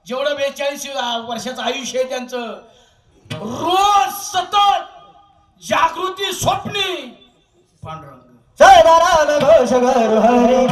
जेवढं 42 वर्षाचं आयुष्य आहे त्यांचं, रोज सतत जागृती स्वप्नी पांडुरंग. सदाराम घोष करू हरी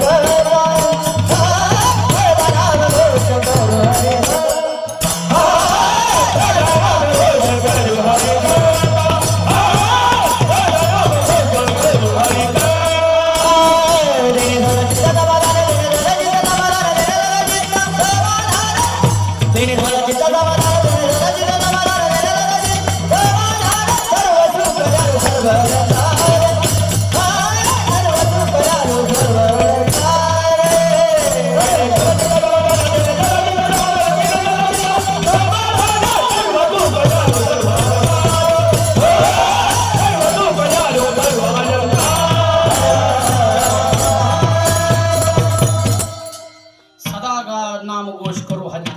सदाराम घोष करू हरी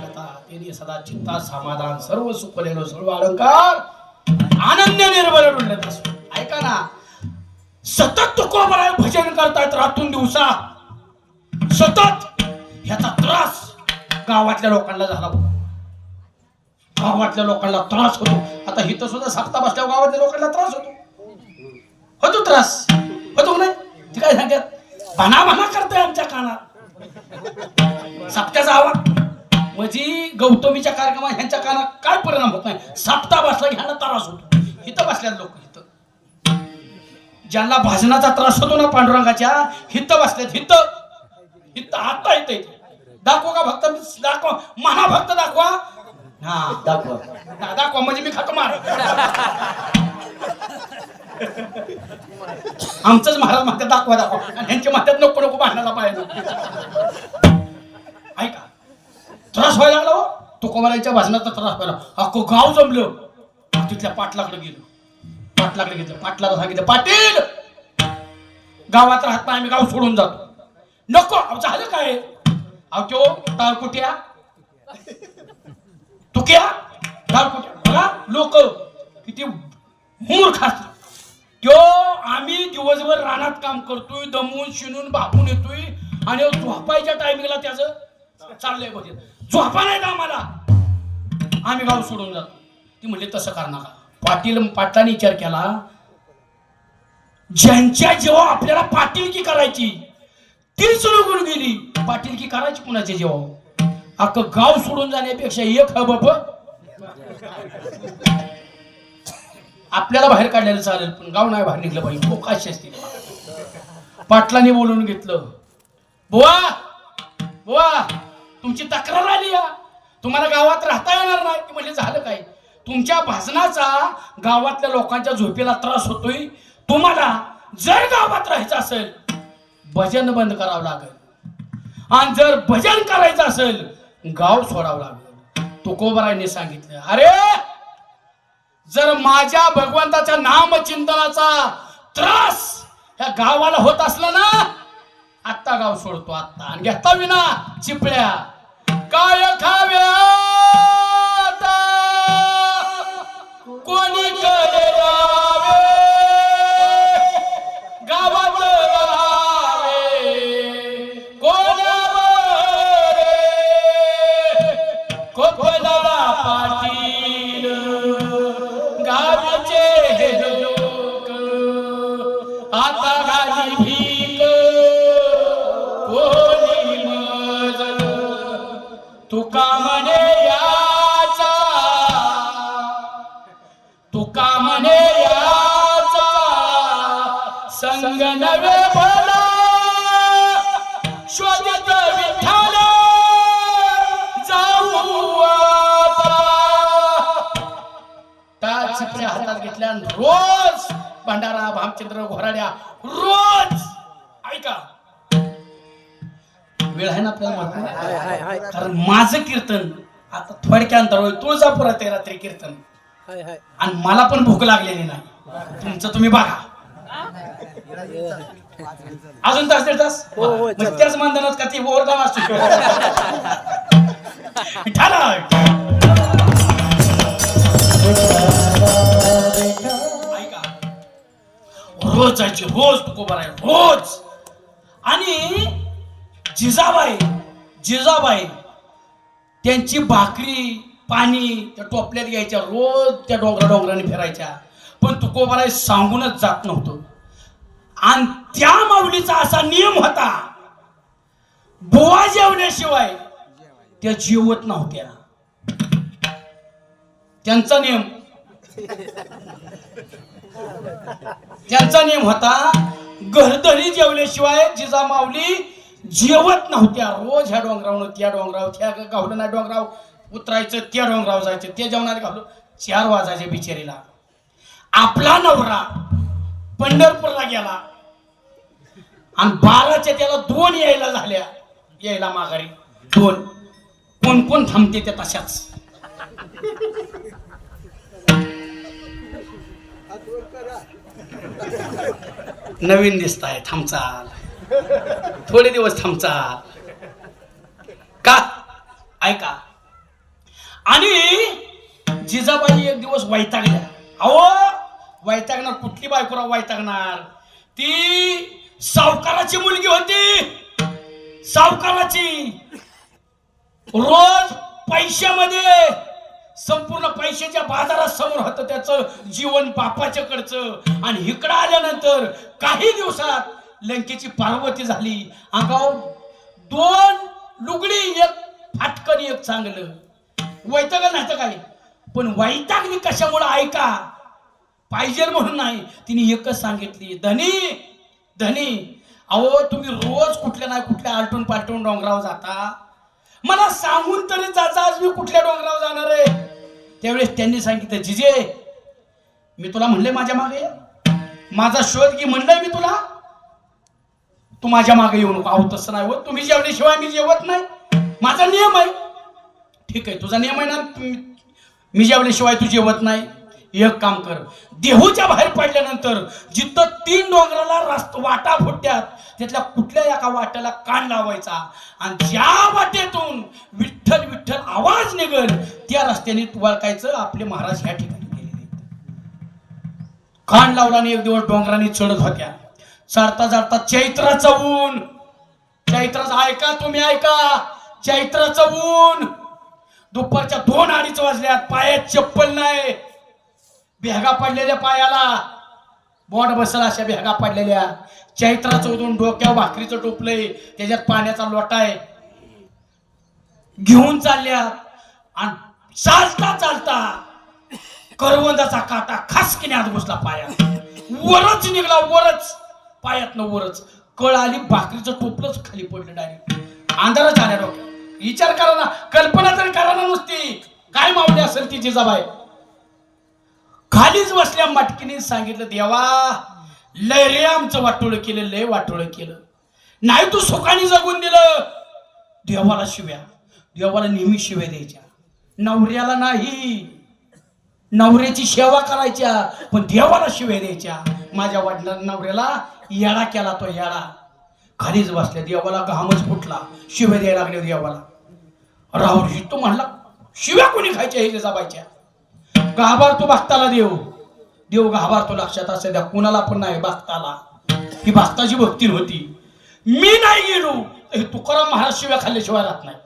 सदा चिंता समाधान सर्व सुख लेलो सर्व अलंकार आनंद निर्मळ उडत असतो. ऐका ना, सतत तुकोबराय भजन करतात रातून दिवसा. सतत ह्याचा त्रास गावातल्या लोकांना झाला. गावातल्या लोकांना त्रास होतो. आता हिथं सुद्धा सप्ताह बसल्यावर गावातल्या लोकांना त्रास होतो त्रास होतो नाही. ती काय सांगतात, भाना भाना करताय आमच्या कानात सप्त्याचा आवाज. म्हणजे गौतमीच्या कार्यक्रमात ह्यांच्या कानात काय परिणाम होत नाही. सप्ताह बसला घ्यायला त्रास होतो. हिथं बसल्या लोक, हिथं ज्यांना भाजनाचा त्रास होतो ना पांडुरंगाच्या, हिथं बसल्यात. हिथं आता येते. दाखवू का भक्त? दाखवा म्हणा, भक्त दाखवा. हा दाखवा म्हणजे मी खातो मार. आमचंच महाराज म्हणतात दाखवा दाखवा, आणि ह्यांच्या म्हणतात नको नको भांडणाला पाहिजे. ऐका, त्रास व्हायला लागला हो. तुकोबारायच्या भाजनाचा त्रास व्हायला. अख्खं गाव जमलं. तिथल्या पाटलाकडे गेलो. पाटलाकडे घेतलं. पाटलाला सांगितलं, पाटील गावात राहत नाही, आम्ही गाव सोडून जातो. नको. झालं काय? अहो तो टाळकुट्या तुक्या टाळकुट्या बघा लोक किती मूर्ख असतात. तो आम्ही दिवसभर रानात काम करतोय, दमून शिनून बापून येतोय, आणि झोपायच्या टायमिंगला त्याचं चाललंय बघ. झोपा नाही का आम्हाला, आम्ही गाव सोडून जातो. ती म्हणले तसं कर नका. पाटलाने विचार केला, ज्यांच्या जेव्हा आपल्याला पाटीलकी करायची तीच निघून गेली, पाटीलकी करायची कुणाच्या जेव्हा? अख्खं गाव सोडून जाण्यापेक्षा एक हबप आपल्याला बाहेर काढलेलं चालेल, पण गाव नाही बाहेर निघलं पाहिजे. लोकांशी असतील. पाटलाने बोलून घेतलं, बुवा बुवा तुमची तक्रार आली या, तुम्हाला गावात राहता येणार नाही. ती म्हणजे झालं काय? तुमच्या भाजनाचा गावातल्या लोकांच्या झोपेला त्रास होतोय. तुम्हाला जर गावात राहायचं असेल भजन बंद करावं लागेल, आणि जर भजन करायचं असेल गाव सोडावं लागेल. तुकोबारायने सांगितलं, अरे जर माझ्या भगवंताच्या नामचिंतनाचा त्रास ह्या गावाला होत असला ना, आत्ता गाव सोडतो आत्ता. आणि घेता विना चिपळ्या काय खाव्या कोणी कडे रावे गावात रावे कोणावर कोपला पाटील गावचे लोक आता गाली भीक कोणी मजल तुका म्हणे याचा तुका म्हणे याचा संग नवे भला शोधित विठ्ठल जाऊ आता. त्या चिपळ्या हातात घेतल्या, रोज भंडारा भामचंद्र घोराड्या रोज. ऐका, वेळ आहे ना आपल्याला, कारण माझं कीर्तन आता थोडक्या अंतरावर तुळजापुरात आहे रात्री कीर्तन, आणि मला पण भूक लागलेली नाही. तुमचं तुम्ही बघा. अजून तास दीड तास त्याच मानधनात का ती ओरडाम असतो. ऐका, रोज जायची, रोज तुकोबाराय रोज. आणि जिजाबाई त्यांची भाकरी पाणी त्या टोपल्यात घ्यायच्या, रोज त्या डोंगराने फिरायच्या, पण तुकोबाराय सांगूनच जात नव्हतं. आणि त्या माऊलीचा असा नियम होता, बुवा जेवल्याशिवाय त्या जेवत नव्हत्या. त्यांचा नियम होता, घरधनी जेवल्याशिवाय जिजा माऊली जेवत नव्हत्या. रोज ह्या डोंगरावर त्या डोंगरावर, त्या गावलं नाही डोंगरावर उतरायचं, त्या डोंगरावर जायचं, ते जेवणाला गावलं 4 वाजायचे बिचारीला. आपला नवरा पंढरपूरला गेला आणि 12च्या त्याला 2 यायला माघारी 2. कोण थांबते त्या तशाच. नवीन दिसताय, थांबचाल थोडे दिवस, थांबचाल का ऐका. आणि जिजाबाई एक दिवस वैतागल्या. अहो वैतागणार कुठली बायकोला वैतागणार, ती सावकाराची मुलगी होती, सावकाराची. रोज पैशामध्ये, संपूर्ण पैशाच्या बाजारात समोर होतं त्याचं जीवन बापाच्याकडचं. आणि इकडं आल्यानंतर काही दिवसात लंकेची पार्वती झाली. अंगावर 2 लुगडी, एक फाटकन एक चांगलं. वैतागलं नाही तर काय, पण वैतागली कशामुळे ऐका, पाहिजे म्हणून नाही. तिने एकच सांगितली, धनी अहो तुम्ही रोज कुठल्या नाही कुठल्या आलटून पालटून डोंगरावर जाता, मला सांगून तरी जाता आज मी कुठल्या डोंगरावर जाणार आहे. त्यावेळेस त्यांनी सांगितलं, जिजे मी तुला म्हणले माझ्या मागे माझा शोध घे, म्हणलंय मी तुला, तू माझ्या मागे येऊ नको. अहो तसं नाही होत, तुम्ही जेवल्याशिवाय मी जेवत नाही, माझा नियम आहे. ठीक आहे तुझा नियम आहे ना, मी जेवल्याशिवाय तू जेवत नाही. एक काम कर, देहूच्या बाहेर पडल्यानंतर जिथं 3 डोंगराला वाटा फुटत्यात, त्यातल्या कुठल्या एका वाट्याला कान लावायचा, आणि ज्या वाटेतून विठ्ठल विठ्ठल आवाज निघल त्या रस्त्याने तू वळकायचं. आपले महाराज ह्या ठिकाणी गेलेले. कान लावला आणि एक दिवस डोंगराने चढत होत्या. चढता चढता चैत्राचं ऊन, चैत्राचं ऐका तुम्ही ऐका, चैत्राचं ऊन. दुपारच्या 2-2:30 वाजल्यात, पायात चप्पल नाही, भेगा पडलेल्या पायाला, बोट बसला अशा भेगा पडलेल्या. चैत्राचं ऊन, डोक्यावर भाकरीचं टोपलंय, त्याच्यात पाण्याचा लोटा आहे, घेऊन चालल्यात. आणि चालता चालता करवंदाचा काटा खासकीने आत घुसला पायात, वरच निघला, वरच पायातनं वरच कळ आली, भाकरीचं टोपलंच खाली पडलं डायरेक्ट. अंधारच आल्या डोक्यात. विचार करा ना, कल्पना तरी करा ना नुसती, काय मावली असेल ती जिजाबाई. खालीच बसल्या मटकीने सांगितलं, देवा लय रे आमचं वाटोळं केलं, लय वाटोळं केलं, नाही तू सुखाने जगून दिलं. देवाला शिव्या, देवाला नेहमी शिव्या द्यायच्या, नवऱ्याला नाही, नवऱ्याची सेवा करायच्या, पण देवाला शिव्या द्यायच्या. माझ्या वडिला नवऱ्याला येडा केला, तो येडा. खालीच बसल्या, देवाला घामच फुटला, शिव्या द्यायला लागले देवाला. राहुलजी तो म्हणला, शिव्या कोणी खायच्या हे जिजाबाईच्या, घाबरतो भक्ताला देव, देव घाबरतो, लक्षात असं द्या. कुणाला पण नाही, भक्ताला. ही भक्ताची भक्ती होती. मी नाही गेलो हे तुकाराम महाराज शिव्या खाल्ल्याशिवाय राहत नाही.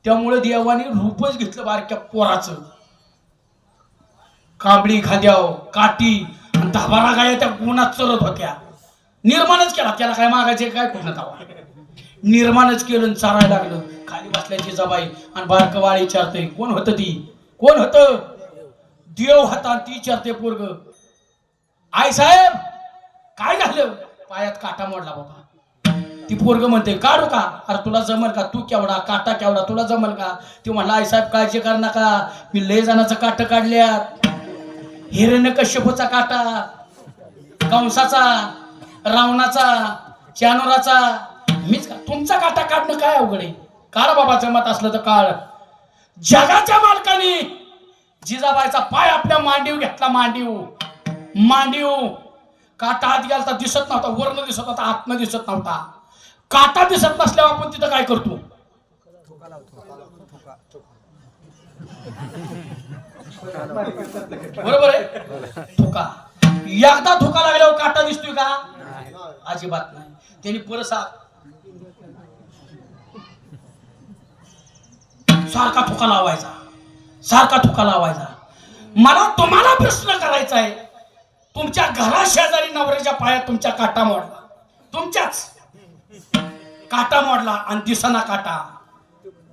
त्यामुळे देवाने रूपच घेतलं बारक्या पोराचं, कांबळी खाद्याव काठी, 10-12 गाया त्या गुणात चरत होत्या. निर्माणच केला, त्याला काय मागायचे काय कुठं तवा, निर्माणच केलं, चारायला लागलं. खाली बसल्याची जिजाबाई आणि बारकं वाळ विचारते, कोण होतं ती, कोण होतं, देव होता. ती विचारते पोरग, आई साहेब काय झालं, पायात काटा मोडला बाबा. ती पोरग म्हणते, काढू का, अरे तुला जमल का, तू केवढा काटा केवढा, तुला जमल का. ती म्हणला, आई साहेब काळजी कर नका, मी लय जणांचं काट काढल्यात, हिरण्यकश्यपूचा काटा, कंसाचा, रावणाचा, चाणोराचा, मीच का. तुमचा काटा काढणं काय अवघड आहे, काढ बाबा, जमत असलं तर काढ. जगाच्या मालकाने जिजाबाईचा पाय आपल्या मांडीव घेतला, मांडीव. काटा आत गेलता, दिसत नव्हता, वरनं दिसत होता, आतनं दिसत नव्हता. काटा दिसत नसल्यावर आपण तिथं काय करतो, बरोबर आहे, धोका. एकदा धोका लागल्यावर काटा दिसतोय का, अजिबात नाही. त्यांनी परसा सारखा थुका लावायचा, सारखा थुका लावायचा. मला तुम्हाला प्रश्न करायचा आहे, तुमच्या घरा शेजारी नवऱ्याच्या पायात तुमच्या काटा मोडला, तुमच्याच काटा मोडला आणि दिसाना काटा,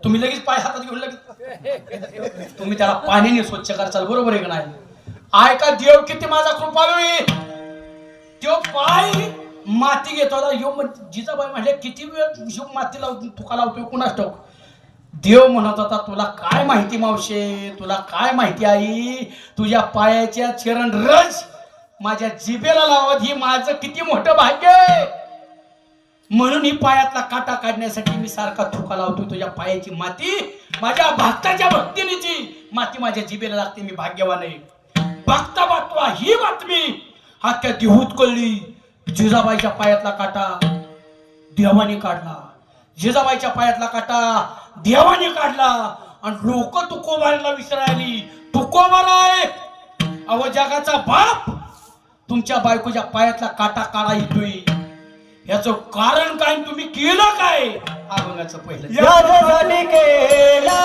तुम्ही लगेच पाय हातात घेऊन लगेच तुम्ही त्याला पाण्याने स्वच्छ करचाल, बरोबर आहे का नाही? ऐका, देव किती माझा कृपाळू आहे. तो पाय माती घेतो, जिजाबाई म्हणले किती वेळ माती लावतो, तुका लावतोय कुणास ठाऊक. देव म्हणत होता, तुला काय माहिती मावशे, तुला काय माहिती आई, तुझ्या पायाच्या चरण रज माझ्या जिभेला लावत, ही माझं किती मोठं भाग्य आहे. म्हणून ही पायातला काटा काढण्यासाठी मी सारखा थुका लावतो. तुझ्या पायाची माती, माझ्या भक्ताच्या भक्तीची माती माझ्या जिभेला लागते, मी भाग्यवान आहे. बघता बघता ही बातमी अख्ख्या देहूत कळली. जिजाबाईच्या पायातला काटा देवाने काढला, जिजाबाईच्या पायातला काटा देवाने काढला. आणि लोक तुकोबाला विसरायली, तुकोबाराय अव जगाचा बाप तुमच्या बायकोच्या पायातला काटा काढा येतोय, याचं कारण काय, तुम्ही केलं काय? अभंगाचं पहिलं याच्यासाठी केला,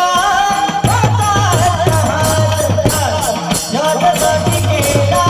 याच्यासाठी केला,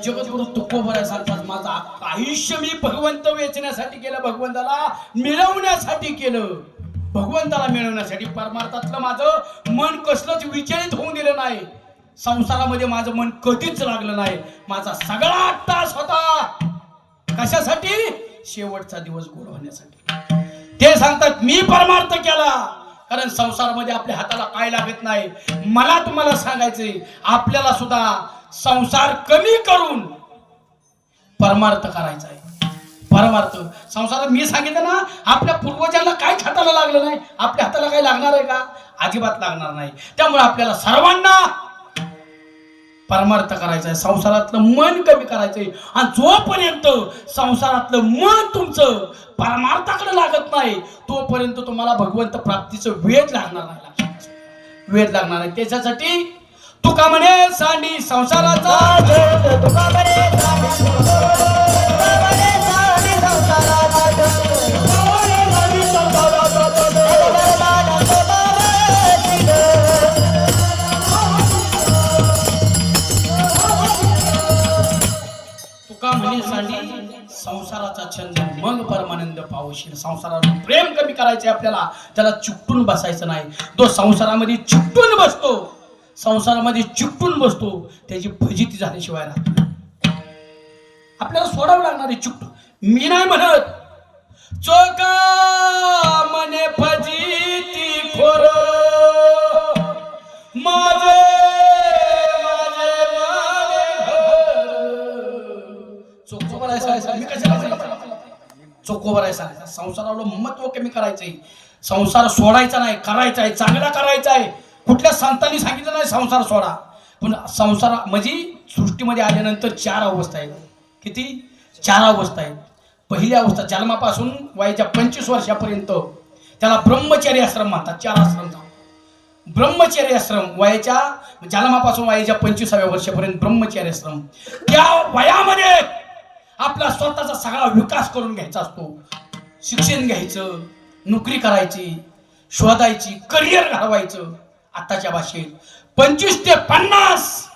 जगद्गुरु तुकोबरा सांगतात, माझं आयुष्य मी भगवंत वेचण्यासाठी केलं, भगवंताला मिळवण्यासाठी केलं, भगवंताला मिळवण्यासाठी. परमार्थातलं माझं मन कसलंच विचलित होऊन दिलं नाही, संसारामध्ये माझं मन कधीच लागलं नाही. माझा सगळा तास होता कशासाठी? शेवटचा दिवस गोड होण्यासाठी. ते सांगतात मी परमार्थ केला, कारण संसारामध्ये आपल्या हाताला काय लागत नाही. मला तुम्हाला सांगायचंय, आपल्याला सुद्धा संसार कमी करून परमार्थ करायचा आहे. परमार्थ संसारात मी सांगितलं ना, आपल्या पूर्वजांना काय हाताला लागलं नाही, आपल्या हाताला काय लागणार आहे का? अजिबात लागणार नाही. त्यामुळे आपल्याला सर्वांना परमार्थ करायचा आहे, संसारातलं मन कमी करायचंय. आणि जोपर्यंत संसारातलं मन तुमचं परमार्थाकडे लागत नाही, तोपर्यंत तुम्हाला भगवंत प्राप्तीचं वेध लागणार नाही, वेध लागणार नाही. त्याच्यासाठी तुका म्हणे सांडी संसाराचा, तुका म्हणे सांडी संसाराचा, संसाराचा छंद मग परमानंद पावशील. संसारावर प्रेम कमी करायचे आपल्याला, त्याला चिकटून बसायचं नाही. तो संसारामध्ये चिकटून बसतो, संसारामध्ये चिकटून बसतो, त्याची फजिती झाल्याशिवाय राहत नाही. आपल्याला सोडावं लागणार आहे चिकटून. मी नाही म्हणत चोका मने फजिती खोर माझे चोखोबर आहे सांगायचं. मी कशाला सांगितलं चोखोबर आहे सांगायचं. संसाराला महत्व कमी करायचंय, संसार सोडायचा नाही, करायचा आहे, चांगला करायचा आहे. कुठल्या संतांनी सांगितलं नाही संसार सोडा, पण संसार म्हणजे सृष्टीमध्ये आल्यानंतर 4 अवस्था आहेत. किती? 4 अवस्था आहेत. पहिली अवस्था जन्मापासून वयाच्या 25 वर्षापर्यंत त्याला ब्रह्मचर्य आश्रम म्हणतात. 4 आश्रम. ब्रह्मचर्य आश्रम वयाच्या जन्मापासून वयाच्या 25व्या वर्षापर्यंत ब्रह्मचर्य आश्रम. त्या वयामध्ये आपला स्वतःचा सगळा विकास करून घ्यायचा असतो. शिक्षण घ्यायचं, नोकरी करायची, शोधायची, करिअर घडवायचं. आताच्या भाषेत 25 ते 50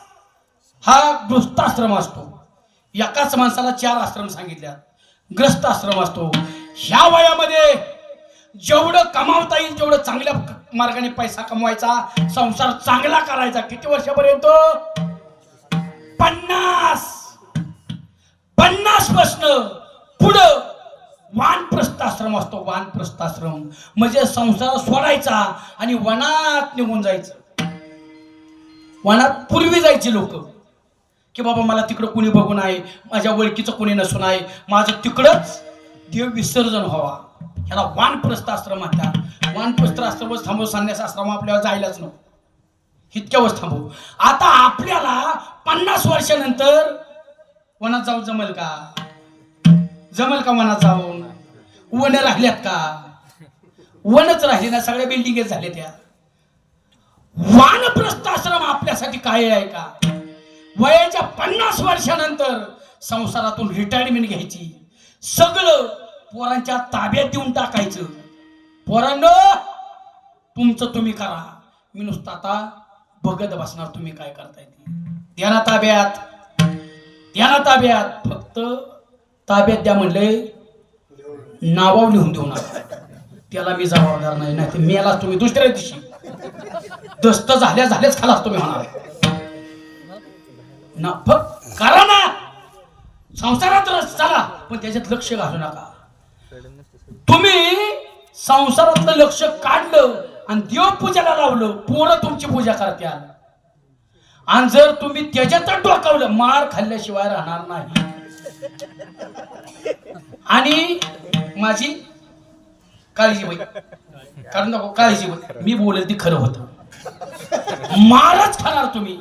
हा गृहस्थाश्रम असतो. एकाच माणसाला 4 आश्रम सांगितल्यात. ग्रस्त आश्रम असतो. ह्या वयामध्ये जेवढं कमावता येईल तेवढं चांगल्या मार्गाने पैसा कमवायचा, संसार चांगला करायचा. किती वर्षापर्यंत? 50 पासनं पुढं वानप्रस्थ आश्रम असतो. वानप्रस्थ आश्रम म्हणजे संसार सोडायचा आणि वनात निघून जायचं. वनात पूर्वी जायचे लोक की बाबा मला तिकडं कोणी बघून आहे, माझ्या ओळखीचं कोणी नसून आहे, माझं तिकडंच देव विसर्जन व्हावा. ह्याला वानप्रस्थ आश्रम म्हणतात. वानप्रस्थ आश्रम थांबव, संन्यास आश्रम आपल्याला जायलाच नको, इतक्यावरच थांबव. आता आपल्याला 50 वर्षानंतर वनात जाऊन जमल का? जमल का वनात जाऊन? वन राहिल्यात का? वनच राहिले ना, सगळ्या बिल्डिंगच झाले. त्या वानप्रस्थ आश्रम आपल्यासाठी काय आहे का? वयाच्या 50 वर्षानंतर संसारातून रिटायरमेंट घ्यायची, सगळं पोरांच्या ताब्यात देऊन टाकायचं. पोरांनो तुमचं तुम्ही करा, मी नुसतं आता बघत बसणार तुम्ही काय करताय ते. द्या ताब्यात, द्या ताब्यात. फक्त ताब्यात द्या म्हणले, नावावर लिहून देऊ नका. त्याला मी जबाबदार नाही. नाही ते मेला तुम्ही दुसऱ्या दिवशी दस्त झाल्याच खालास तुम्ही म्हणाल ना. फक्त करा ना, संसारात चला, पण त्याच्यात लक्ष घालू नका. तुम्ही संसारातलं लक्ष काढलं आणि देवपूजाला लावलं, पोरं तुमची पूजा करत्याल. आणि जर तुम्ही त्याच्यातच डोकावलं, मार खाल्ल्याशिवाय राहणार नाही. आणि माझी काळजी बाई, कारण नको काळजी बाई, मी बोलेल ती खरं होतं. मारच खाणार तुम्ही.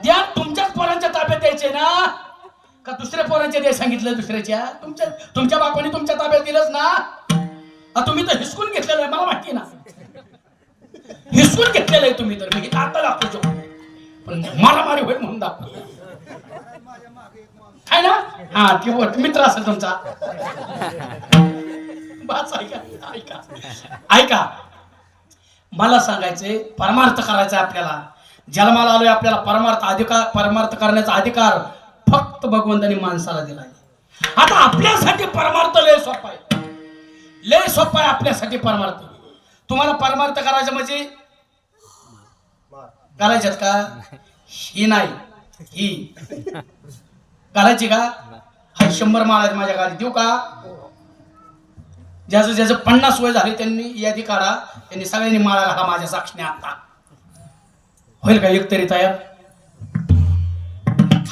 द्या, तुमच्याच पोरांच्या ताब्यात द्यायचे ना, का दुसऱ्या पोरांच्या द्या सांगितलं? दुसऱ्याच्या तुमच्या बापाने तुमच्या ताब्यात दिलंच ना. तुम्ही तर हिसकून घेतलेलं आहे, मला माहिती ना. हिसकून घेतलेलं आहे तुम्ही. तर मी आता दाखवतो, पण मारामारी होईल म्हणून दाखवतो आहे ना. हा किंवा मित्र असेल तुमचा. बस ऐका ऐका ऐका, मला सांगायचंय परमार्थ करायचा आपल्याला. जन्माला आलोय, आपल्याला परमार्थ करण्याचा अधिकार फक्त भगवंतानी माणसाला दिलाय. आता आपल्यासाठी परमार्थ लय सोपा आहे, लय सोपा आहे आपल्यासाठी परमार्थ. तुम्हाला परमार्थ करायचं म्हणजे करायच्यात का? ही नाही, ही घालायची का? हा 100 माळ आहेत माझ्या गाडीत, देऊ का? ज्याचं 50 वय झाले त्यांनी यादी काढा, त्यांनी सगळ्यांनी माळा घाला माझ्या साक्षीने. आता होईल का एक तरी तयार?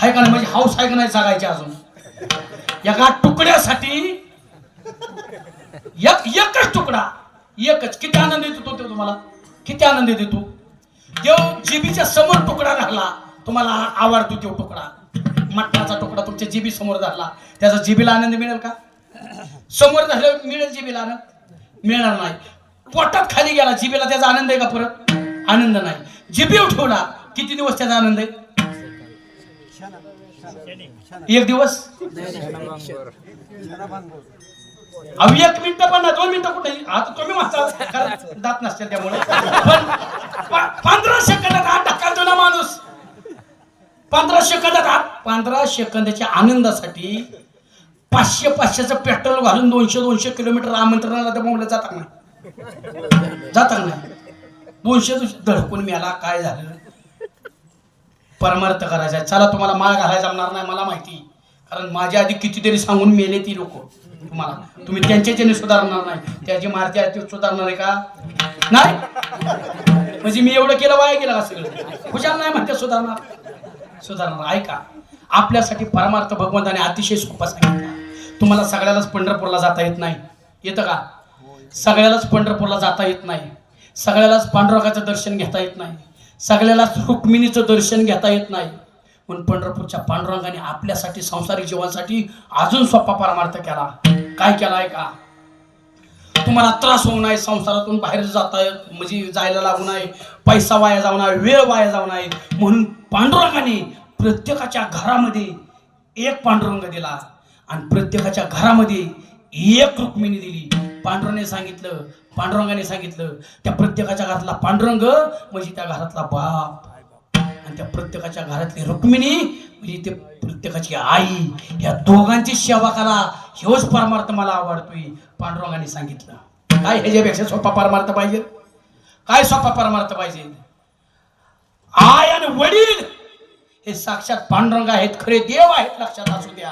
हाय का नाही? म्हणजे हाऊस आहे का नाही सांगायची अजून. एका तुकड्यासाठी एकच तुकडा, एकच. किती आनंद देतो तो तुम्हाला, किती आनंद देतो. देव जिबीच्या समोर तुकडा राहिला, तुम्हाला आवडतो तो तुकडा. मटणाचा तुकडा तुमच्या जिबी समोर झाला, त्याचा जिबीला आनंद मिळेल का? समोर झालं मिळेल जिबीला आनंद? मिळणार नाही. पोटात खाली गेला जिबीला त्याचा आनंद आहे का? परत आनंद नाही. जिबी उठवला, किती दिवस त्याचा आनंद आहे? एक दिवस. अहो 1 मिनिट पण ना, 2 मिनिटं कुठे? आता तुम्ही म्हणता दात नसतील त्यामुळे, पण 15 सेकंदात हात ढकलतो ना माणूस. 15 सेकंदात हात, 15 सेकंदाच्या आनंदासाठी 500-500चं पेट्रोल घालून 200 किलोमीटर आमंत्रणाला त्या बोंबला जाता नाही 200 धडकून मेला काय झालं परमार्थ करायचा चला तुम्हाला माळ घालायला जमणार नाही मला माहिती कारण माझ्या आधी कितीतरी सांगून मेले ती लोक तुम्हाला तुम्ही त्यांच्याच्याने सुधारणार नाही त्याची मारती आहे ती सुधारणार आहे का नाही म्हणजे मी एवढं केलं वाया गेलं का सगळं हुशार नाही म्हणते सुधारणार ऐका आपल्यासाठी परमार्थ भगवंताने अतिशय सोपा सांगितला तुम्हाला सगळ्यालाच पंढरपूरला जाता येत नाही येतं का सगळ्यालाच पंढरपूरला जाता येत नाही सगळ्यालाच पांडुरंगाचं दर्शन घेता येत नाही सगळ्यालाच रुक्मिणीचं दर्शन घेता येत नाही म्हणून पंढरपूरच्या पांडुरंगाने आपल्यासाठी संसारिक जीवनासाठी अजून सोपा परमार्थ केला काय केला आहे का तुम्हाला त्रास होऊ नये संसारातून बाहेर जाता म्हणजे जायला लागू नये पैसा वाया जाऊ नये वेळ वाया जाऊ नये म्हणून पांडुरंगाने प्रत्येकाच्या घरामध्ये एक पांडुरंग दिला आणि प्रत्येकाच्या घरामध्ये एक रुक्मिणी दिली पांडुरंगाने सांगितलं त्या प्रत्येकाच्या घरातला पांडुरंग म्हणजे त्या घरातला बाप आणि त्या प्रत्येकाच्या घरातली रुक्मिणी म्हणजे ते प्रत्येकाची आई या दोघांची सेवा करा हेच परमार्थ मला आवडतोय पांडुरंगाने सांगितलं काय ह्याच्यापेक्षा सोपा परमार्थ पाहिजे काय सोपा परमार्थ पाहिजे आई आणि वडील हे साक्षात पांडुरंग आहेत खरे देव आहेत लक्षात असू द्या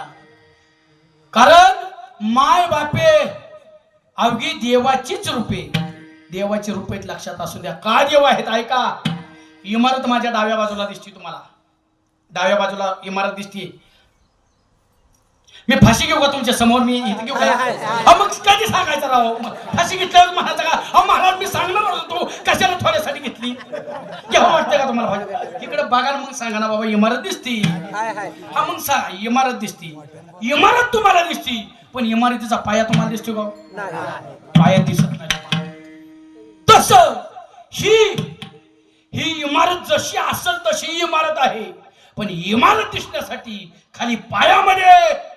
कारण माय बापे अवघी देवाचीच रूपे लक्षात असू द्या का देव आहेत ऐका इमारत माझ्या डाव्या बाजूला दिसते तुम्हाला डाव्या बाजूला इमारत दिसते मी फाशी घेऊ का तुमच्या समोर मी इथे घेऊ का मग कधी सांगायचं राव फाशी घेतल्यावर म्हणायचं का महाराज मी सांगणार होतो कशाला थोड्यासाठी घेतली केव्हा वाटतंय का तुम्हाला तिकडे बघा मग सांगा ना बाबा इमारत दिसती हा मग सांगा इमारत दिसती इमारत तुम्हाला दिसती पण इमारतीचा पाया तुम्हाला दिसतो का पाया दिसत नाही तस ही इमारत जशी असेल तशी इमारत आहे पण इमारत दिसण्यासाठी खाली पायामध्ये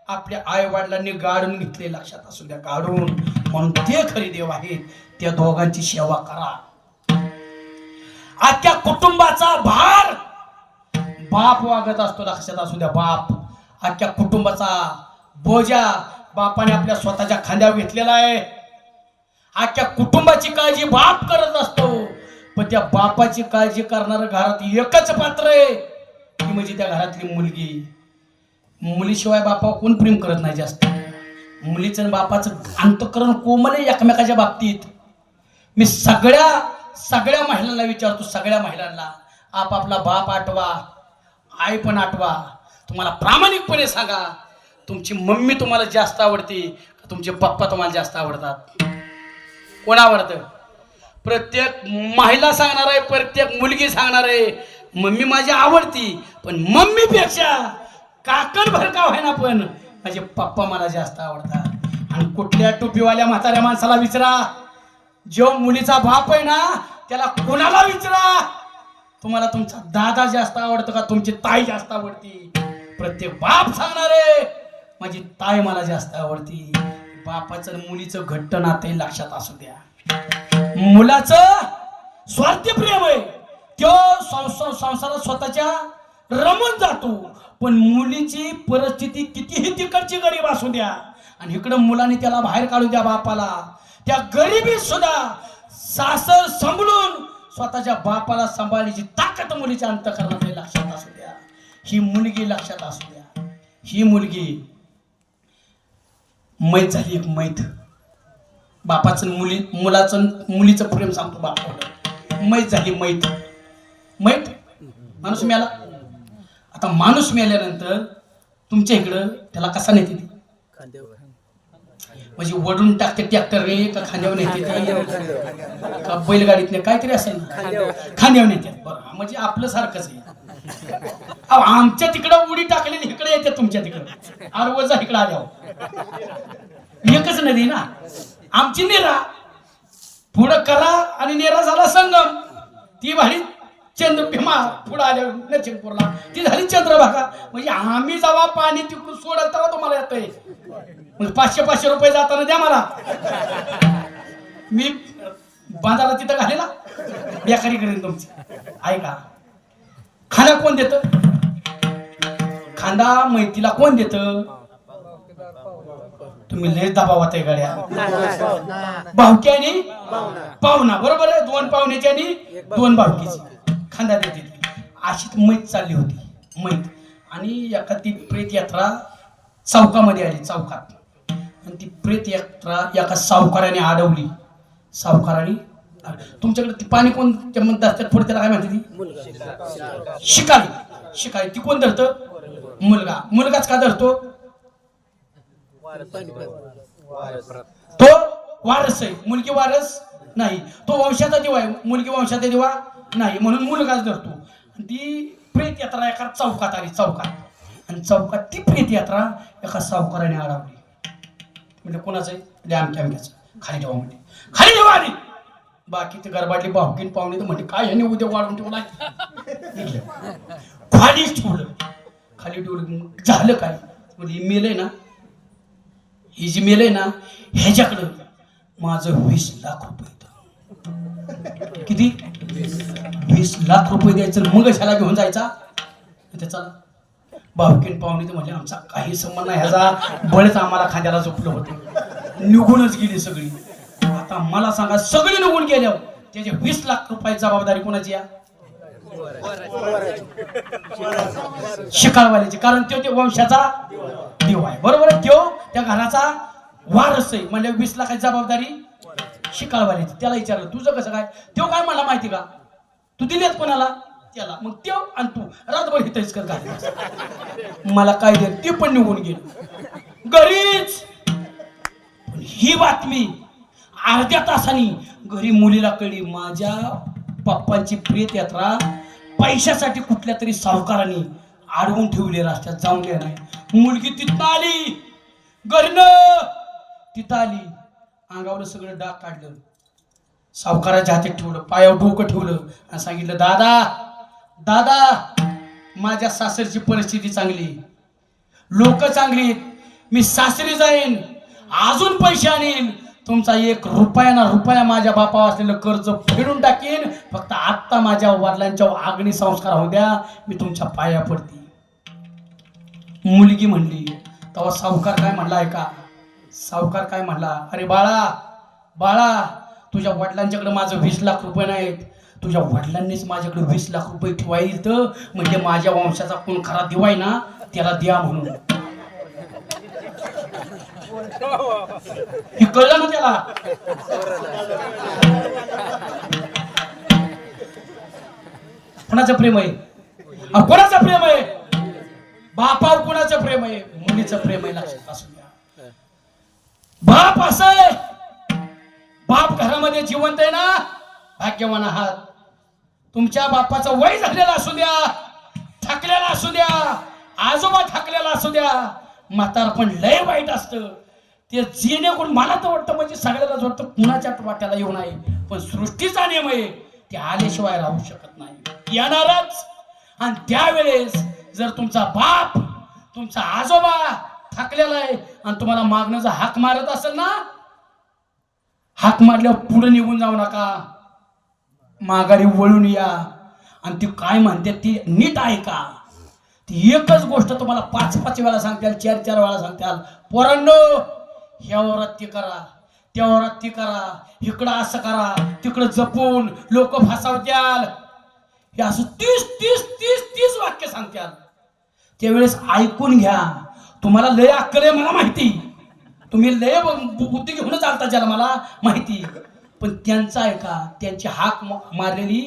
आपल्या आई वडिलांनी गाडून घेतले लक्षात असू द्या गाडून म्हणून ते खरे देव आहेत त्या दोघांची सेवा करा आजच्या कुटुंबाचा भार बाप वागत असतो लक्षात असू द्या बाप आजच्या कुटुंबाचा बोजा बापाने आपल्या स्वतःच्या खांद्यावर घेतलेला आहे आजच्या कुटुंबाची काळजी बाप करत असतो पण त्या बापाची काळजी करणारं घरात एकच पात्र आहे ती म्हणजे त्या घरातली मुलगी मुलीशिवाय बापावर कोण प्रेम करत नाही जास्त मुलीचं आणि बापाचं अंतःकरण कोमल आहे एकमेकाच्या बाबतीत मी सगळ्या महिलांना विचारतो सगळ्या महिलांना आपापला बाप आठवा आई पण आठवा तुम्हाला प्रामाणिकपणे सांगा तुमची मम्मी तुम्हाला जास्त आवडते का तुमचे पप्पा तुम्हाला जास्त आवडतात कोण आवडतं प्रत्येक महिला सांगणार आहे प्रत्येक मुलगी सांगणार आहे मम्मी माझी आवडती पण मम्मीपेक्षा काकण भरकाव आहे ना पण माझे पप्पा मला जास्त आवडतात आणि कुठल्या टोपीवाल्या म्हाताऱ्या माणसाला विचारा जो मुलीचा बाप आहे ना त्याला कोणाला विचारा तुम्हाला तुमचा दादा जास्त आवडतो का तुमची ताई जास्त आवडती प्रत्येक बाप सांगणार आहे माझी ताई मला जास्त आवडती बापाचं मुलीचं घट्ट नाते लक्षात असू द्या मुलाचं स्वार्थी प्रेम आहे तो संसारात स्वतःच्या रमून जातो पण मुलीची परिस्थिती कितीही तिकडची गरीब असू द्या आणि इकडं मुलाने त्याला बाहेर काढू द्या बापाला त्या गरिबीत सुद्धा सासर सांभाळून स्वतःच्या बापाला सांभाळण्याची ताकद मुलीच्या अंतःकरणात लक्षात असू द्या ही मुलगी लक्षात असू द्या ही मुलगी मैत झाली एक मैत बापाचं मुलीचं प्रेम सांगतो बापाला मैत झाली मैत माणूस मेला आता माणूस मेल्यानंतर तुमच्या इकडं त्याला कसा नेते म्हणजे वडून टाकते ट्रॅक्टर रे का खांद्यावर नेते का बैलगाडीत नाही काहीतरी असेल ना खांद्यावर नेते बरं म्हणजे आपलं सारखंच आहे आमच्या तिकडं उडी टाकलेली इकडे येते तुमच्या तिकडं आरवजा इकडं आल्यावर एकच नदी ना आमची नेरा पुढं करा आणि नेरा झाला संगम ती भारी भीमा पुढे आल्या नरसिंगपूरला ती झाली चंद्रभागा म्हणजे आम्ही जेव्हा पाणी तिकडून सोडल तेव्हा तुम्हाला येतंय म्हणजे 500 रुपये जाताना द्या मला मी बांधाला तिथं घालेला बेकारी करेन तुमची ऐका खांदा कोण देत खांदा मैतीला कोण देत तुम्ही लय दबावात आहे गाड्या. भावक्याने पाहुणा, बरोबर आहे. 2 पाहुण्याची आणि 2 भावकीची खांदा देते. अशीच मैत चालली होती, मैत. आणि एका ती प्रेत यात्रा चौकामध्ये आली, चौकात. आणि ती प्रेत यात्रा एका सावकाराने अडवली. सावकाराने, तुमच्याकडे ती पाणी कोण म्हणत असतात पुढे, त्याला काय म्हणते ती? शिकारी. शिकारी ती कोण धरतं? मुलगा. मुलगाच का धरतो? तो वारस आहे, मुलगी वारस नाही. तो वंशाचा दिवा आहे, मुलगी वंशाचा दिवा नाही, म्हणून मुलगाच धरतो. आणि ती प्रेत यात्रा एका चौकात आली, चौकात. आणि चौकात ती प्रेत यात्रा एका सावकाराने अडवली. म्हणजे कोणाचं आहे? आमच्या आमच्याचं. खाली जेव्हा म्हणजे खाली जेव्हा आली, बाकी ते गरबाटली भावकीन पाहुणे तर म्हणजे काय ह्याने उद्या वाढून ठेवला, खालीच ठेवलं. खाली ठेवलं. झालं काय? म्हणजे मेलंय ना, ही जी मेलंय ना, ह्याच्याकडं माझं 20 लाख रुपये. किती? 20 लाख रुपये द्यायचं, मग ह्याला घेऊन जायचा. त्याचा भावकीन पाहुणे तर म्हणजे आमचा काही संबंध नाही, ह्याचा बळच आम्हाला खांद्याला झोपलं होतं. निघूनच गेली सगळी. आता मला सांगा, सगळी निघून गेल्यावर त्याचे 20 लाख रुपये जबाबदारी कोणाची आहे? शिकाळवाल्याची. कारण तो त्या वंशाचा देव आहे, बरोबर आहे. तो त्या घराचा वारस आहे, म्हणजे 20 लाखाची जबाबदारी शिकाळवाल्याची. त्याला विचारलं तुझं कसं काय? तो काय मला माहिती का? तू दिलेत कोणाला? त्याला. मग त्यो आणि तू रातभर हितच कर काय? मला काय दे? ते पण निघून गेलं घरीच. ही बातमी अर्ध्या तासांनी घरी मुलीला कळली. माझ्या पप्पांची प्रेत यात्रा पैशासाठी कुठल्या तरी सावकारांनी अडवून ठेवली, रस्त्यात जाऊन द्या नाही. मुलगी तिथं आली, घरनं तिथं आली, अंगावर सगळं डाग काढलं, सावकाराच्या हातात ठेवलं, पायावर डोकं ठेवलं आणि सांगितलं, दादा दादा, माझ्या सासरची परिस्थिती चांगली, लोक चांगली, मी सासरी जाईन, अजून पैसे आणीन, तुमचा 1 रुपया ना रुपया माझ्या बापावर असलेलं कर्ज फेडून टाकीन, फक्त आत्ता माझ्या वडिलांच्या अग्नी संस्कार होऊ द्या, मी तुमच्या पाया पडते. मुलगी म्हणली. तेव्हा सावकार काय म्हणला ऐका, सावकार काय म्हणला, अरे बाळा बाळा, तुझ्या वडिलांच्याकडे माझं 20 लाख रुपये नाहीत, तुझ्या वडिलांनीच माझ्याकडे 20 लाख रुपये ठेवायला, तर म्हणजे माझ्या वंशाचा कोण खरा दिवाय ना त्याला द्या म्हणून. हे कळलं ना त्याला. कोणाचं प्रेम आहे? कोणाचं प्रेम आहे? बापावर कोणाचं प्रेम आहे? मुलीचं प्रेम आहे. लक्षात असू द्या. बाप असं आहे, बाप घरामध्ये जिवंत आहे ना, भाग्यवान आहात. तुमच्या बापाचं वय झालेलं असू द्या, थकलेला असू द्या, आजोबा थकलेला असू द्या, म्हातार पण लय वाईट असतं ते. जेणेकरून मला तर वाटतं, म्हणजे सगळ्यालाच वाटतं कुणाच्या वाट्याला येऊ नये, पण सृष्टीचा नियम आहे, ते आल्याशिवाय राहू शकत नाही, येणारच. आणि त्यावेळेस जर तुमचा बाप, तुमचा आजोबा थकलेला आहे आणि तुम्हाला मागण्याचा हाक मारत असेल ना, हाक मारल्यावर पुढे निघून जाऊ नका, माघारी वळून या. आणि ती काय म्हणते ती नीट ऐका. ती एकच गोष्ट तुम्हाला 5-5 वेळा सांगताल, 4-4 वेळा सांगताल, पोरांनो ह्या वरात ते करा, त्या वरात ते करा, इकडं असं करा, तिकडं जपून लोक फसवत्याल, हे असं 30 वाक्य सांगत्याल. त्यावेळेस ऐकून घ्या. तुम्हाला लय अक्कल आहे मला माहिती, तुम्ही लय बुद्धी घेऊन चालता ज्याला मला माहिती, पण त्यांचा ऐका. त्यांची हाक मारलेली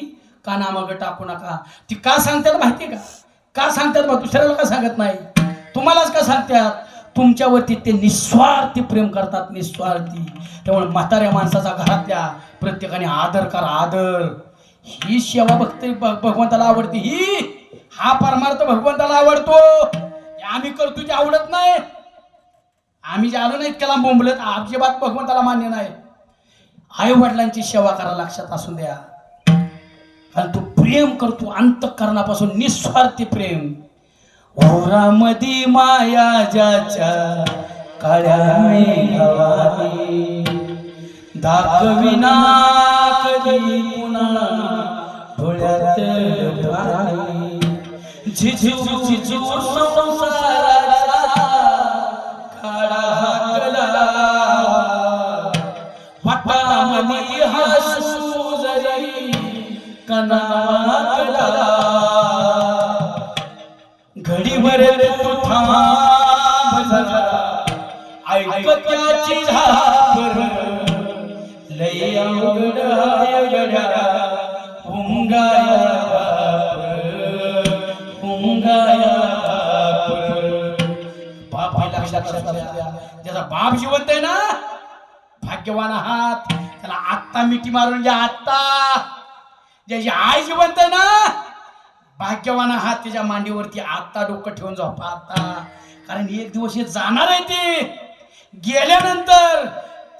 कानामागं टाकू नका. ती का सांगतात माहिती का? का सांगतात मग? दुसऱ्याला का सांगत नाही? तुम्हालाच का सांगतात? तुमच्यावरती ते निस्वार्थी प्रेम करतात, निस्वार्थी. त्यामुळे म्हाताऱ्या माणसाचा घरातल्या प्रत्येकाने आदर करा, आदर. ही सेवा भक्ती भगवंताला आवडते, हा परमार्थ भगवंताला आवडतो. आम्ही करतो ते आवडत नाही. आम्ही जे आलो नाहीत त्याला बोंबलत, अजिबात भगवंताला मान्य नाही. आई वडिलांची सेवा करा, लक्षात असून द्या. कारण तू प्रेम करतो अंतःकरणापासून, निस्वार्थी प्रेम. ओरामधी माया ज्याच्या काळ्या मेघावानी, दाखविना कधी पुन्हा डोळ्यात पाणी, झिजू झिजू संसाराचा काळा हाकला मनी हसू जरी कणावातला घडीभर तू थांब जरा ऐक त्याची झापर लय अवघड हाय गड्या पुंगाया बाप हे लक्षात द्या. ज्याचा बाप जिवंत आहे ना भाग्यवान आहात. त्याला आत्ता मिठी मारून घ्या आत्ता. ज्याची आई जिवंत आहे ना भाग्यवान आहात. त्याच्या मांडीवरती आत्ता डोकं ठेवून झोपा आत्ता. कारण एक दिवस हे जाणार आहे. ते गेल्यानंतर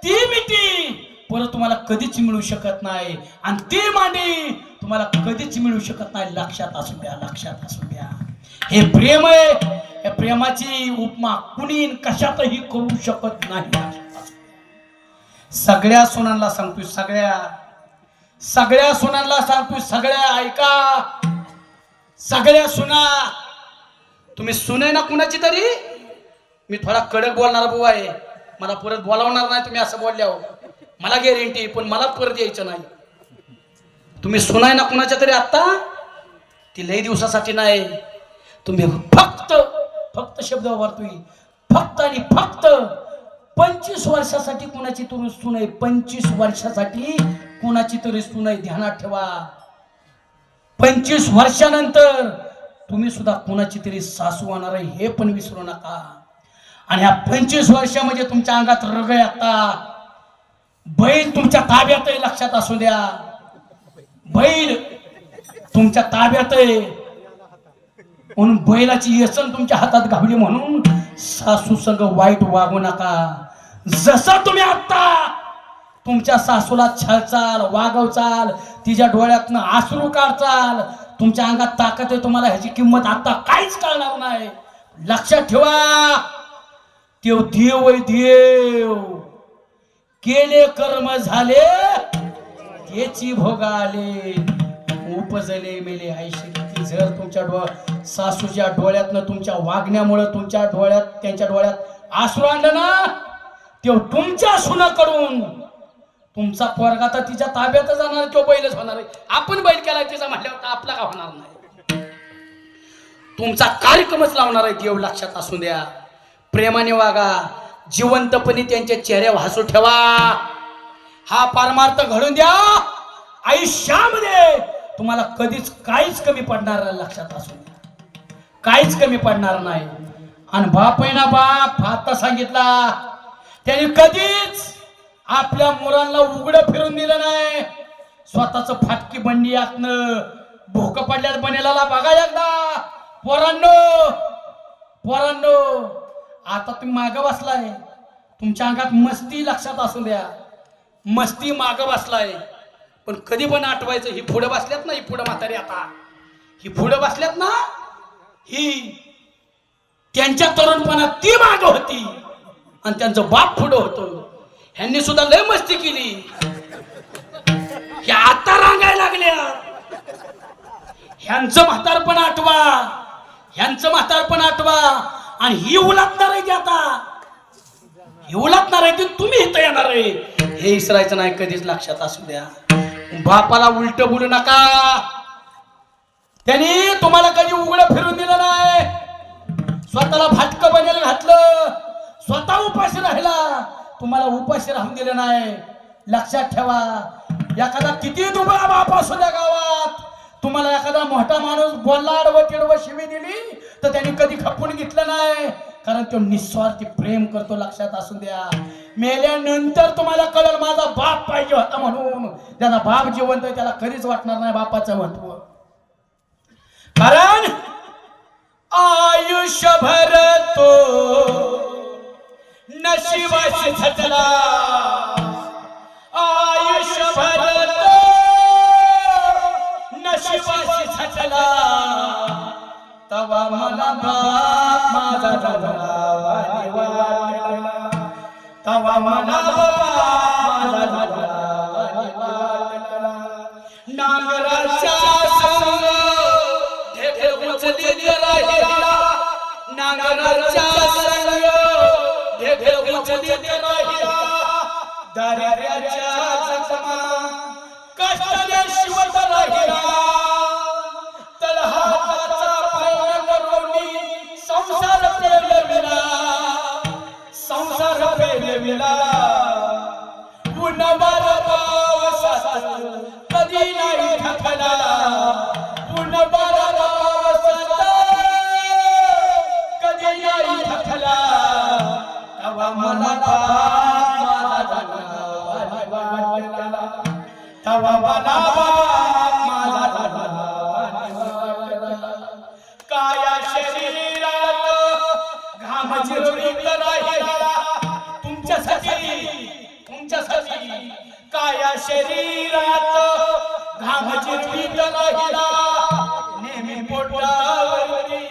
ती मिठी परत तुम्हाला कधीच मिळू शकत नाही आणि ती मांडी तुम्हाला कधीच मिळू शकत नाही. लक्षात असू द्या, लक्षात असू द्या. हे प्रेम आहे. या प्रेमाची उपमा कुणी कशातही करू शकत नाही. सगळ्या सुनांना सांगतोय, सगळ्या सुनांना सांगतोय, सगळ्या ऐका. सगळ्या सुना तुम्ही सुने ना कुणाची तरी. मी थोडा कडक बोलणारा बुवा आहे. मला परत बोलावणार नाही तुम्ही असं बोलल्यावर. मला गॅरंटी, पण मला परत यायचं नाही. तुम्ही सुनाय ना कुणाच्या तरी आत्ता. ती लई दिवसासाठी नाही. तुम्ही फक्त शब्द वापरतोय. फक्त आणि फक्त 25 वर्षासाठी कुणाची तरी सून आहे. 25 वर्षासाठी कुणाची तरी सून आहे. ध्यानात ठेवा. 25 वर्षानंतर तुम्ही सुद्धा कुणाची तरी सासू होणार आहे हे पण विसरू नका. आणि ह्या 25 वर्षामध्ये तुमच्या अंगात रग आहे. आता बैल तुमच्या ताब्यात आहे. लक्षात असू द्या. बैल तुमच्या ताब्यात आहे म्हणून बैलाची येसन तुमच्या हातात घावली म्हणून सासू संग वाईट वागू नका. जसं तुम्ही आता तुमच्या सासूला छळचाल, वागवचाल, तिच्या डोळ्यातनं आसरू काढचाल, तुमच्या अंगात ताकद आहे. तुम्हाला ह्याची किंमत आता काहीच कळणार नाही. लक्षात ठेवा. देव देव आहे देव. केले कर्म झाले त्याची भोग आले. उपजले मेले आयुष्य. जर तुमच्या सासूच्या डोळ्यातनं तुमच्या वागण्यामुळे त्यांच्या डोळ्यात आसरू आणलं ना तेव्हा तुमच्या सुनाकडून तुमचा पोरगा तर तिच्या ताब्यात जाणार. तो बैलच होणार आहे. आपण बैल केला तिचा म्हटल्यावर तर आपला का होणार नाही. तुमचा कार्यक्रमच लावणार आहे देव. लक्षात असू द्या. प्रेमाने वागा. जिवंतपणे त्यांच्या चेहऱ्यावर हसू ठेवा. हा परमार्थ घडून द्या. आयुष्यामध्ये तुम्हाला कधीच काहीच कमी पडणार नाही. लक्षात असू द्या. काहीच कमी पडणार नाही. आणि बाप आहे ना बाप आता सांगितला त्याने कधीच आपल्या मुलांना उघडं फिरून दिलं नाही. स्वतःच फाटकी बंडी आखणं भोक पडल्यात बनेला बघा एकदा. पोरांनो आता तुम्ही मागं बसलाय. तुमच्या अंगात मस्ती. लक्षात असू द्या. मस्ती मागं बसलाय. पण कधी पण आठवायचं ही पुढे बसल्यात ना. ही पुढे म्हातारी आता ही पुढे बसल्यात ना. ही त्यांच्या तरुणपणात ती मागं होती आणि त्यांचं बाप पुढं होतं. ह्यांनी सुद्धा लय मस्ती केली. ह्या आता रांगायला लागल्या. ह्यांचं म्हातारपण आठवा. ह्यांचं म्हातारपण आठवा. आणि ही उलाटणार आहे. आता ही उलाटणार आहे ती तुम्ही इथं येणार आहे हे विसरायचं नाही कधीच. लक्षात असू द्या. बापाला उलट बोलू नका. त्यांनी तुम्हाला कधी उघडं फिरून दिलं नाही. स्वतःला फाटकं बनेल घातलं. स्वतः उपाशी राहिला. तुम्हाला उपाशी राहून दिलं नाही. लक्षात ठेवा. एखादा किती दुबळा बाप असू द्या गावात तुम्हाला एखादा मोठा माणूस बोलला आडवं तिडवं शिवी दिली तर त्यांनी कधी खपून घेतलं नाही. कारण तो निस्वार्थी प्रेम करतो. लक्षात असू द्या. मेल्यानंतर तुम्हाला कळेल माझा बाप पाहिजे होता म्हणून. ज्याचा बाप जिवंत आहे त्याला कधीच वाटणार नाही बापाचं महत्व. कारण आयुष्यभर तो नशिबाशी झटला. आयुष्यभर तो नशिबाशी झटला. तवा मला बाप माझा जगला. तवा मला बाप माझा जगला. नांगराच्या संग ढेकळ उचलीत राहिला. नांगराच्या संग ढेकळ उचलीत राहिला. दाऱ्याच्या फिरविला ऊन बारा पावसात कधी नाही थकला ऊन बारा पावसात कधी नाही थकला तवा मला माझा वाटला तवा मला माझा काया शरीरात घाम जिरवीत राहिला तुमच्यासाठी काया शरीरात घाम जिरवीत राहिला नेहमी पोटावरती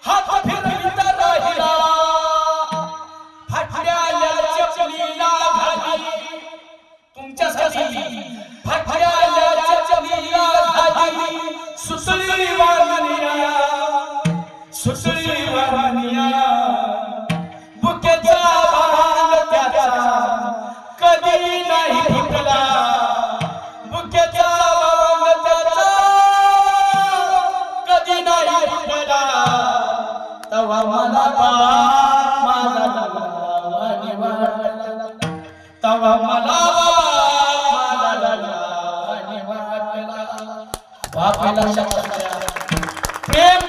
हात फिरवीत राहिला फाटल्याला चपलीला घाली तुमच्यासाठी फाटल्याला चपलीला घाली सुसळी वारनिया बुकेचा भाग त्याचा कधी नाही फुटला बुकेचा भाग त्याचा कधी नाही फुटला तवा मला माझा तवा मला बापाला प्रेम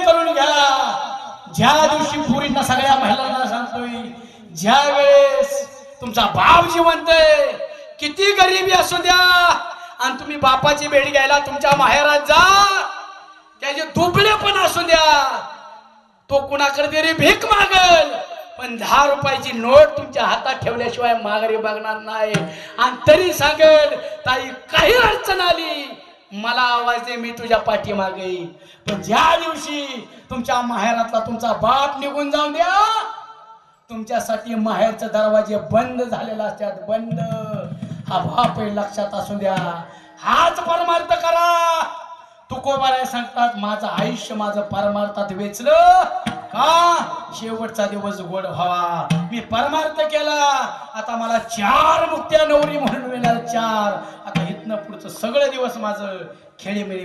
करून घ्या ज्या दिवशी पुरींना सगळ्या महिलांना सांगतोय ज्या वेळेस तुमचा बाप जिवंत आहे किती गरिबी असू द्या आणि तुम्ही बापाची भेट घ्यायला तुमच्या माहेरात जा त्याचे दुबळे पण असू द्या तो कुणाकडे तरी भीक मागल पण 10 रुपयाची नोट तुमच्या हातात ठेवल्याशिवाय माघारी बघणार नाही आणि तरी सांगेल ताई काही अडचण आली मला आवाज दे मी तुझ्या पाठीमागे पण ज्या दिवशी तुमच्या माहेरातला तुमचा बाप निघून जाऊन द्या तुमच्यासाठी माहेरचे दरवाजे बंद झालेला असतात बंद हा बाप लक्षात असू द्या हाच परमार्थ करा तुकोबाराय सांगतात माझं आयुष्य माझं परमार्थात वेचलं का शेवटचा दिवस गोड व्हावा मी परमार्थ केला आता मला 4 मुक्त्या नवरी म्हणून मिळाल्या 4 आता इथनं पुढचं सगळे दिवस माझं खेळीमेळी